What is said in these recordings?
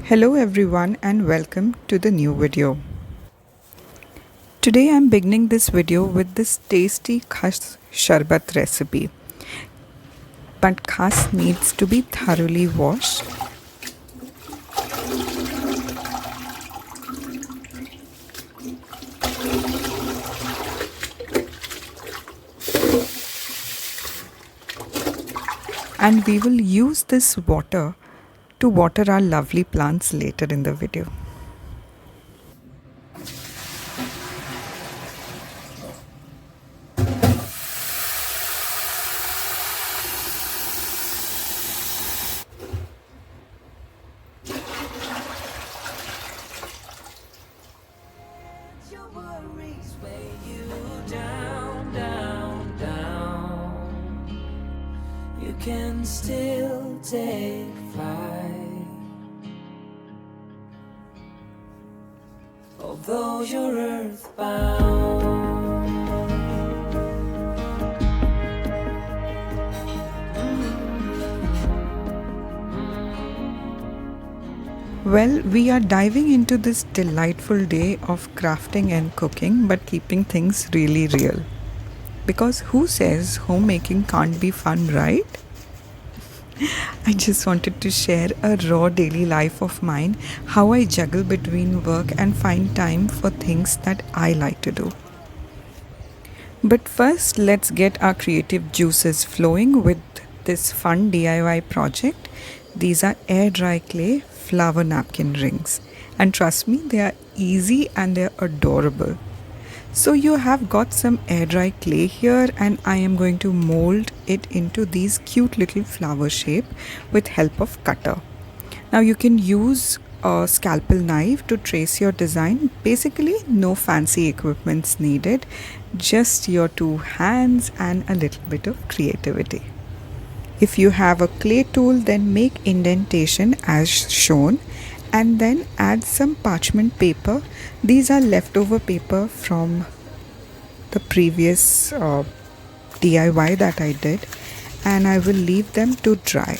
Hello everyone and welcome to the new video. Today I'm beginning this video with this tasty khas sharbat recipe. But khas needs to be thoroughly washed. And we will use this water to water our lovely plants later in the video. You can still take flight, although you're earthbound. Well, we are diving into this delightful day of crafting and cooking, but keeping things really real. Because who says homemaking can't be fun, right? I just wanted to share a raw daily life of mine, how I juggle between work and find time for things that I like to do. But first, let's get our creative juices flowing with this fun DIY project. These are air dry clay flower napkin rings. And trust me, they are easy and they're adorable. So you have got some air dry clay here and I am going to mold it into these cute little flower shape with help of cutter. Now you can use a scalpel knife to trace your design. Basically no fancy equipments needed, just your two hands and a little bit of creativity. If you have a clay tool, then make indentation as shown and then add some parchment paper. These are leftover paper from the previous DIY that I did, and I will leave them to dry.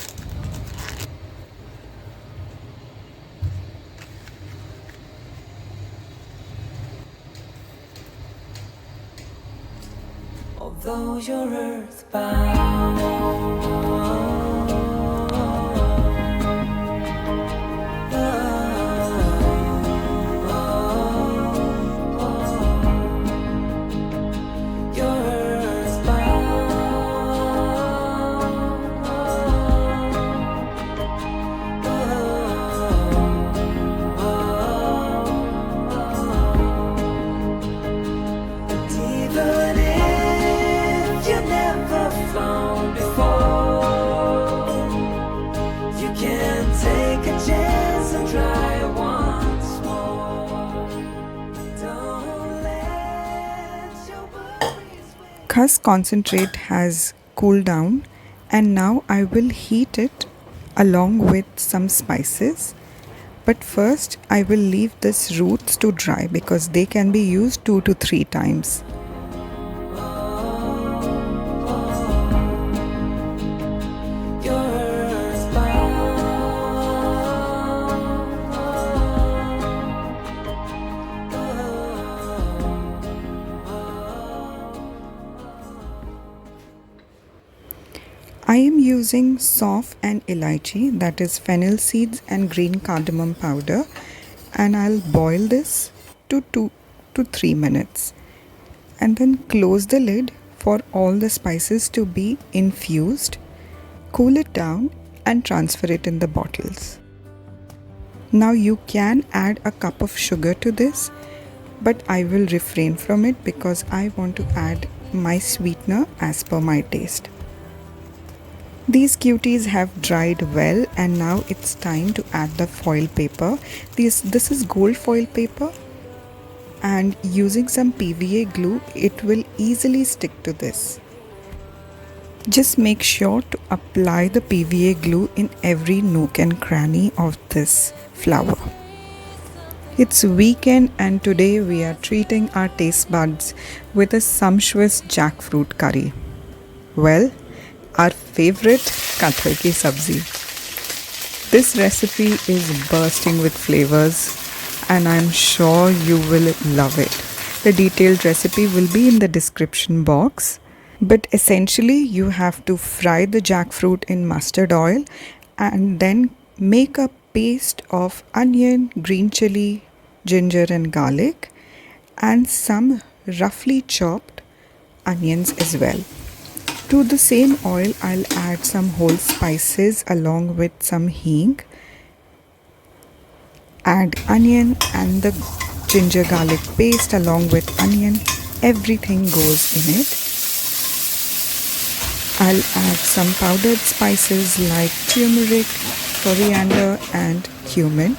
Although you're earthbound. Khas concentrate has cooled down and now I will heat it along with some spices. But first I will leave this roots to dry because they can be used 2 to 3 times. I am using sauf and elaichi, that is fennel seeds and green cardamom powder, and I'll boil this to 2 to 3 minutes and then close the lid for all the spices to be infused, cool it down and transfer it in the bottles. Now you can add a cup of sugar to this, but I will refrain from it because I want to add my sweetener as per my taste. These cuties have dried well and now it's time to add the foil paper. This is gold foil paper, and using some PVA glue it will easily stick to this. Just make sure to apply the PVA glue in every nook and cranny of this flower. It's weekend and today we are treating our taste buds with a sumptuous jackfruit curry. Well, our favorite kathal ki sabzi. This recipe is bursting with flavors and I'm sure you will love it. The detailed recipe will be in the description box. But essentially, you have to fry the jackfruit in mustard oil and then make a paste of onion, green chili, ginger, and garlic, and some roughly chopped onions as well. To the same oil, I'll add some whole spices along with some hing. Add onion and the ginger garlic paste along with onion. Everything goes in it. I'll add some powdered spices like turmeric, coriander, and cumin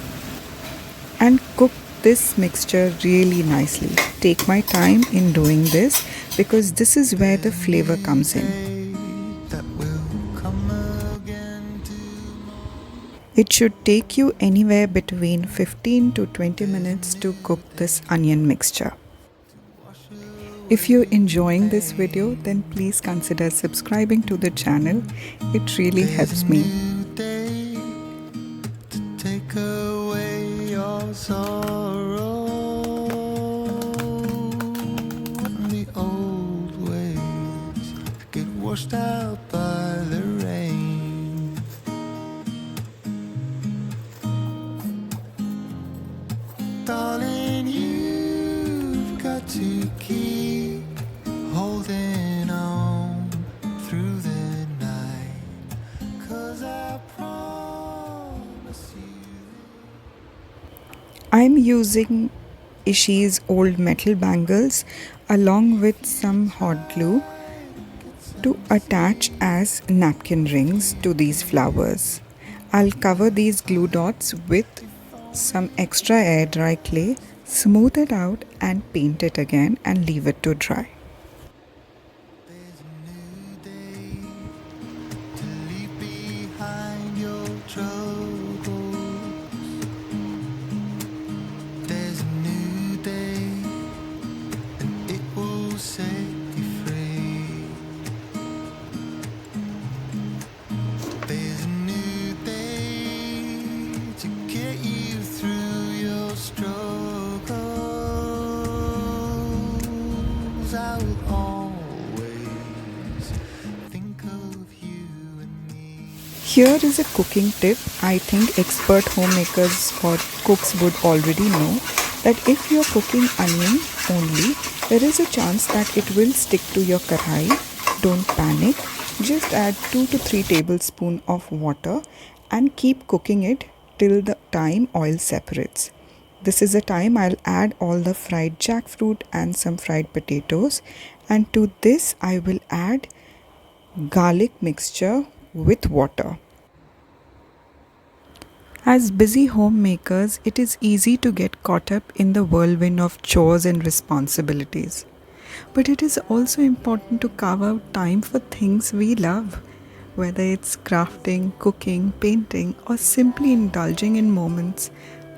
and cook this mixture really nicely. Take my time in doing this because this is where the flavor comes in. It should take you anywhere between 15 to 20 minutes to cook this onion mixture. If you're enjoying this video, then please consider subscribing to the channel. It really helps me. Take away your sorrow and the old ways get washed out by the rain. Darling, you've got to keep holding on through the night, 'cause I promise you. I'm using Ishi's old metal bangles along with some hot glue to attach as napkin rings to these flowers. I'll cover these glue dots with some extra air dry clay, smooth it out and paint it again and leave it to dry. There's a new day to leave behind your troubles. There's a new day and it will set you free. There's a new day to get you through your struggles. I will always think of you and me. Here is a cooking tip I think expert homemakers or cooks would already know, that if you're cooking onion only, there is a chance that it will stick to your karai. Don't panic. Just add 2 to 3 tablespoons of water and keep cooking it till the time oil separates. This is the time I'll add all the fried jackfruit and some fried potatoes, and to this I will add garlic mixture with water. As busy homemakers, it is easy to get caught up in the whirlwind of chores and responsibilities. But it is also important to carve out time for things we love, whether it's crafting, cooking, painting, or simply indulging in moments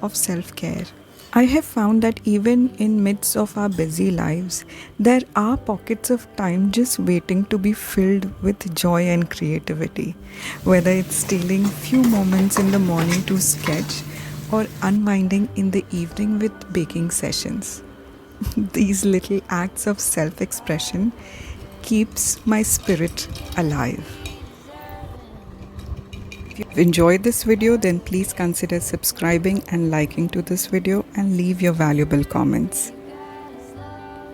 of self-care. I have found that even in midst of our busy lives, there are pockets of time just waiting to be filled with joy and creativity, whether it's stealing few moments in the morning to sketch or unwinding in the evening with baking sessions. These little acts of self-expression keeps my spirit alive. If you've enjoyed this video, then please consider subscribing and liking to this video and leave your valuable comments.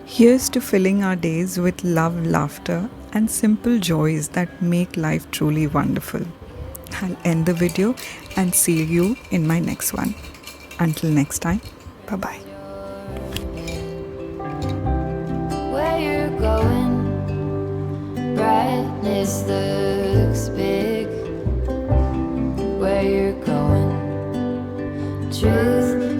Here's to filling our days with love, laughter, and simple joys that make life truly wonderful. I'll end the video and see you in my next one. Until next time, bye-bye. Where you're going, brightness looks big. Where you're going, truth